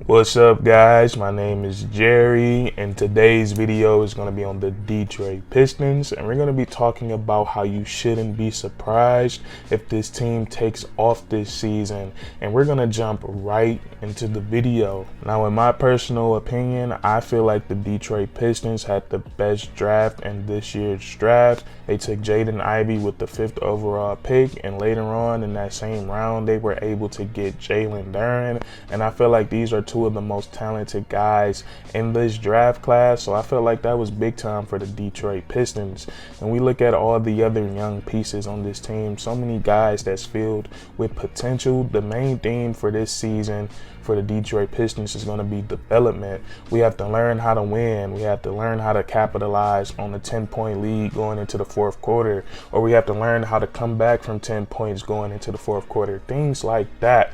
What's up, guys? My name is Jerry, and today's video is going to be on the Detroit Pistons, and we're going to be talking about how you shouldn't be surprised if this team takes off this season, and we're going to jump right into the video. Now, in my personal opinion, I feel like the Detroit Pistons had the best draft in this year's draft. They took Jaden Ivey with the 5th overall pick, and later on in that same round, they were able to get Jalen Duren, and I feel like these are two of the most talented guys in this draft class, so I feel like that was big time for the Detroit Pistons. And we look at all the other young pieces on this team, so many guys that's filled with potential. The main theme for this season for the Detroit Pistons is going to be development. We have to learn how to win. We have to learn how to capitalize on the 10-point lead going into the fourth quarter, or we have to learn how to come back from 10 points going into the fourth quarter, things like that.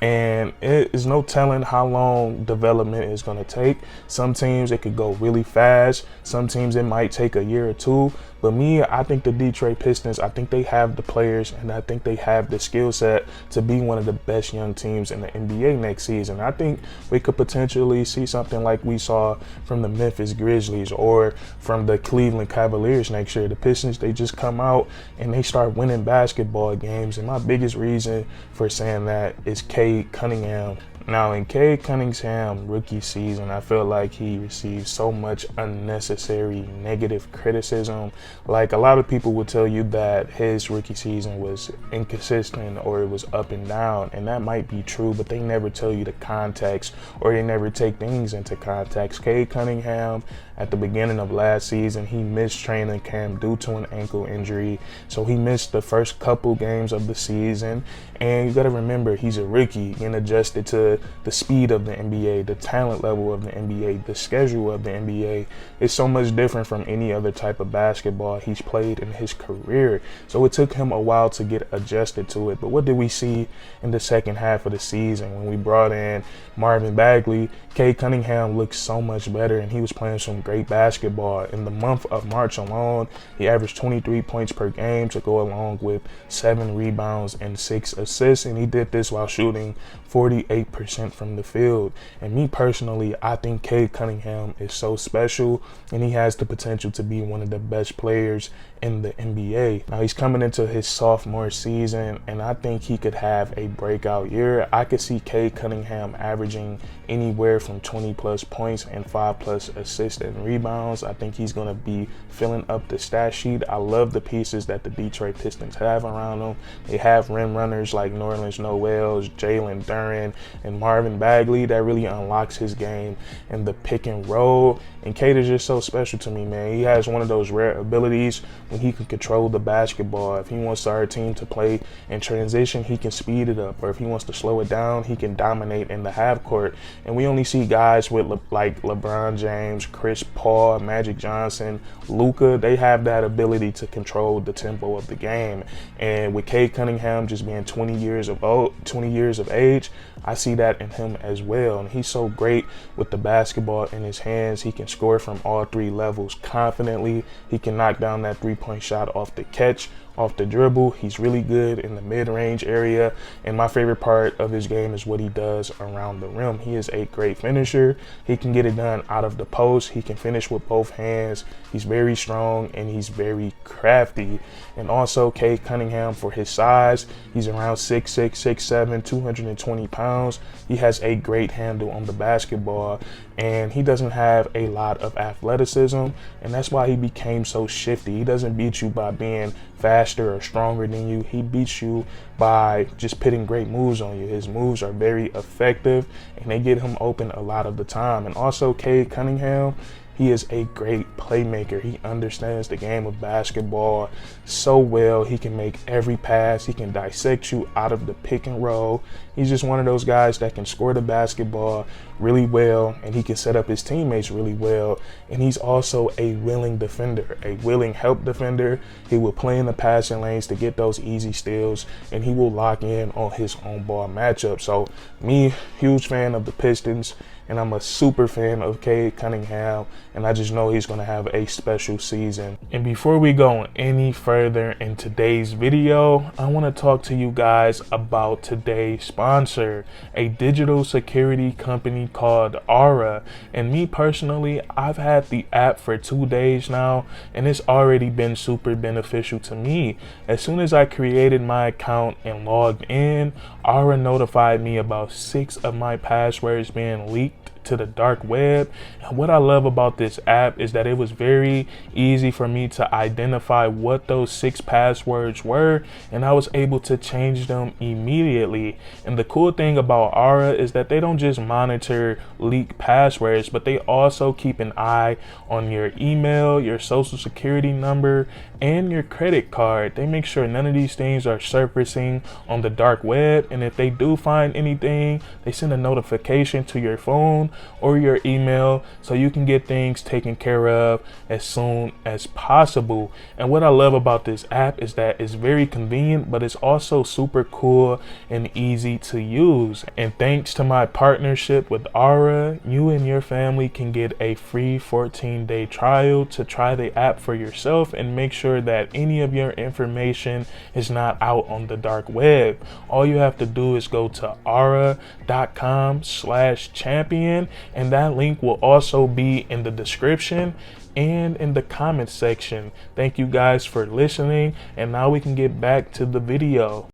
And it is no telling how long development is going to take. Some teams it could go really fast. Some teams it might take a year or two. But I think the Detroit Pistons, I think they have the players and I think they have the skill set to be one of the best young teams in the NBA next season. I think we could potentially see something like we saw from the Memphis Grizzlies or from the Cleveland Cavaliers next year. The Pistons, they just come out and they start winning basketball games. And my biggest reason for saying that is Cade Cunningham. Now, in Cade Cunningham's rookie season, I feel like he received so much unnecessary negative criticism. Like, a lot of people will tell you that his rookie season was inconsistent or it was up and down, and that might be true, but they never tell you the context, or they never take things into context. Cade Cunningham, at the beginning of last season, he missed training camp due to an ankle injury, so he missed the first couple games of the season. And you got to remember, he's a rookie, getting adjusted to the speed of the NBA, the talent level of the NBA, the schedule of the NBA. It's so much different from any other type of basketball he's played in his career. So it took him a while to get adjusted to it. But what did we see in the second half of the season when we brought in Marvin Bagley? Cade Cunningham looked so much better, and he was playing some great basketball. In the month of March alone, he averaged 23 points per game to go along with 7 rebounds and 6 assists, and he did this while shooting 48% from the field. And me personally, I think Cade Cunningham is so special, and he has the potential to be one of the best players in the NBA. Now, he's coming into his sophomore season, and I think he could have a breakout year. I could see Cade Cunningham averaging anywhere from 20 plus points and 5 plus assists and rebounds. I think he's going to be filling up the stat sheet. I love the pieces that the Detroit Pistons have around them. They have rim runners like Nerlens Noel, Jalen Duren, and Marvin Bagley that really unlocks his game in the pick and roll. And Cade is just so special to me, man. He has one of those rare abilities when he can control the basketball. If he wants our team to play in transition, he can speed it up, or if he wants to slow it down, he can dominate in the half court. And we only see guys with like LeBron James, Chris Paul, Magic Johnson, Luka. They have that ability to control the tempo of the game. And with Cade Cunningham just being 20 years of age, I see that in him as well. And he's so great with the basketball in his hands. He can score from all 3 levels confidently. He can knock down that 3-point shot off the catch, off the dribble. He's really good in the mid-range area, and my favorite part of his game is what he does around the rim. He is a great finisher. He can get it done out of the post. He can finish with both hands. He's very strong and he's very crafty. And also, Cade Cunningham, for his size, he's around 6'6", 6'7", 220 pounds. He has a great handle on the basketball, and he doesn't have a lot of athleticism, and that's why he became so shifty. He doesn't beat you by being faster or stronger than you. He beats you by just putting great moves on you. His moves are very effective, and they get him open a lot of the time. And also, Cade Cunningham, he is a great playmaker. He understands the game of basketball so well. He can make every pass. He can dissect you out of the pick and roll. He's just one of those guys that can score the basketball really well, and he can set up his teammates really well. And he's also a willing defender, a willing help defender. He will play in the passing lanes to get those easy steals, and he will lock in on his own ball matchup. So me, huge fan of the Pistons, and I'm a super fan of Cade Cunningham. and I just know he's going to have a special season. And before we go any further in today's video, I want to talk to you guys about today's sponsor, a digital security company called Aura. And me personally, I've had the app for 2 days now, and it's already been super beneficial to me. As soon as I created my account and logged in, Aura notified me about 6 of my passwords being leaked to the dark web. And what I love about this app is that it was very easy for me to identify what those 6 passwords were, and I was able to change them immediately. And the cool thing about Aura is that they don't just monitor leaked passwords, but they also keep an eye on your email, your social security number, and your credit card. They make sure none of these things are surfacing on the dark web, and if they do find anything, they send a notification to your phone or your email so you can get things taken care of as soon as possible. And what I love about this app is that it's very convenient, but it's also super cool and easy to use. And thanks to my partnership with Aura, you and your family can get a free 14-day trial to try the app for yourself and make sure that any of your information is not out on the dark web. All you have to do is go to aura.com/champion, and that link will also be in the description and in the comment section. Thank you guys for listening, and now we can get back to the video.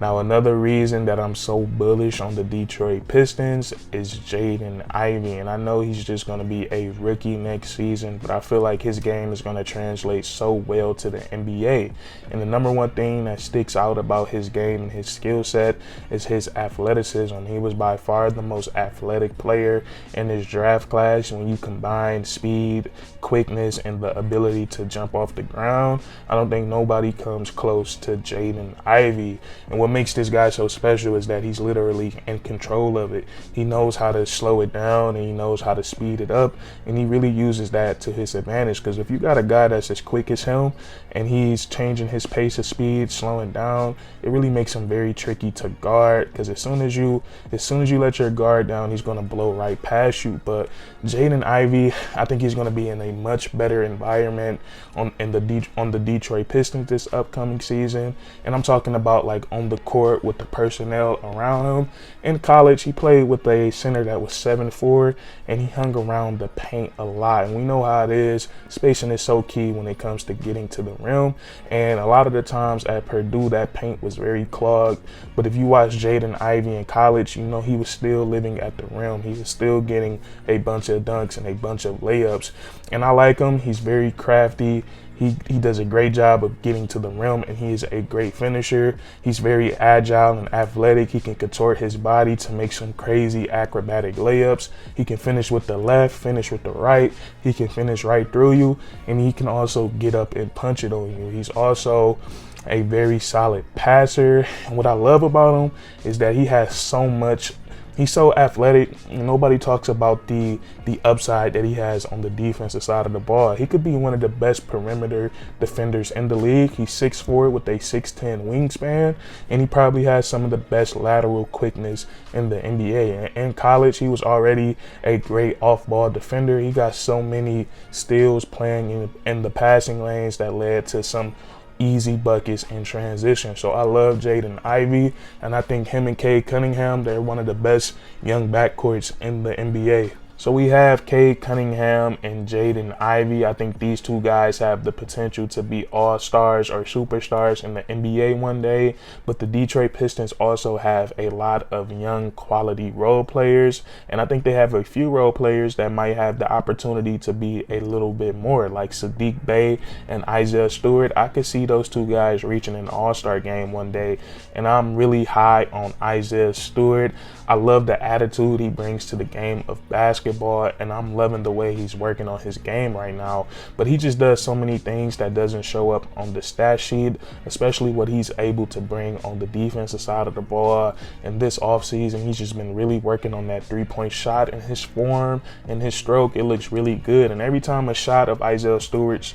Now, another reason that I'm so bullish on the Detroit Pistons is Jaden Ivey. And I know he's just going to be a rookie next season, but I feel like his game is going to translate so well to the NBA. And the number one thing that sticks out about his game and his skill set is his athleticism. He was by far the most athletic player in his draft class. When you combine speed, quickness, and the ability to jump off the ground, I don't think nobody comes close to Jaden Ivey. And what makes this guy so special is that he's literally in control of it. He knows how to slow it down, and he knows how to speed it up, and he really uses that to his advantage. Because if you got a guy that's as quick as him and he's changing his pace of speed, slowing down, it really makes him very tricky to guard. Because as soon as you let your guard down, he's going to blow right past you. But Jaden Ivey, I think he's going to be in a much better environment on the Detroit Pistons this upcoming season. And I'm talking about like on the court with the personnel around him. In college, he played with a center that was 7'4", and he hung around the paint a lot. And we know how it is. Spacing is so key when it comes to getting to the rim. And a lot of the times at Purdue, that paint was very clogged. But if you watch Jaden Ivey in college, you know he was still living at the rim. He was still getting a bunch of dunks and a bunch of layups. And I like him. He's very crafty. He does a great job of getting to the rim, and he is a great finisher. He's very agile and athletic. He can contort his body to make some crazy acrobatic layups. He can finish with the left, finish with the right. He can finish right through you, and he can also get up and punch it on you. He's also a very solid passer. And what I love about him is that he has so much. He's so athletic. Nobody talks about the upside that he has on the defensive side of the ball. He could be one of the best perimeter defenders in the league. He's 6'4" with a 6'10" wingspan, and he probably has some of the best lateral quickness in the NBA. In college, he was already a great off-ball defender. He got so many steals playing in the passing lanes that led to some easy buckets in transition. So I love Jaden Ivey, and I think him and Cade Cunningham, they're one of the best young backcourts in the NBA. So we have Cade Cunningham and Jaden Ivey. I think these two guys have the potential to be all-stars or superstars in the NBA one day. But the Detroit Pistons also have a lot of young quality role players. And I think they have a few role players that might have the opportunity to be a little bit more, like Sadiq Bey and Isaiah Stewart. I could see those two guys reaching an all-star game one day. And I'm really high on Isaiah Stewart. I love the attitude he brings to the game of basketball, and I'm loving the way he's working on his game right now. But he just does so many things that doesn't show up on the stat sheet, especially what he's able to bring on the defensive side of the ball. And this offseason, he's just been really working on that three-point shot, and his form and his stroke, it looks really good. And every time a shot of Isaiah Stewart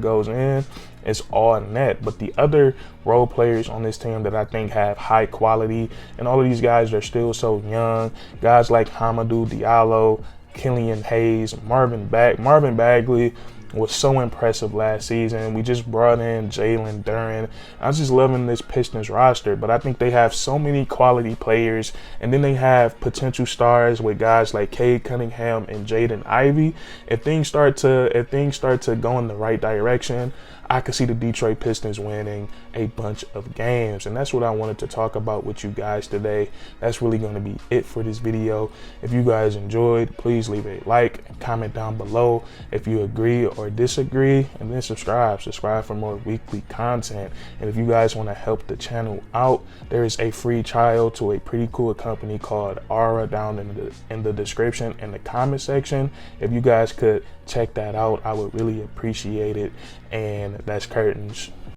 goes in, it's all net. But the other role players on this team that I think have high quality, and all of these guys are still so young, guys like Hamidou Diallo, Killian Hayes, Marvin Bagley was so impressive last season. We just brought in Jalen Duren. I was just loving this Pistons roster, but I think they have so many quality players, and then they have potential stars with guys like Cade Cunningham and Jaden Ivey. If things start to go in the right direction, I could see the Detroit Pistons winning a bunch of games. And that's what I wanted to talk about with you guys today. That's really going to be it for this video. If you guys enjoyed, please leave a like and comment down below if you agree or disagree, and then subscribe for more weekly content. And if you guys want to help the channel out, there is a free trial to a pretty cool company called Aura down in the description in the comment section. If you guys could check that out, I would really appreciate it. And that's curtains.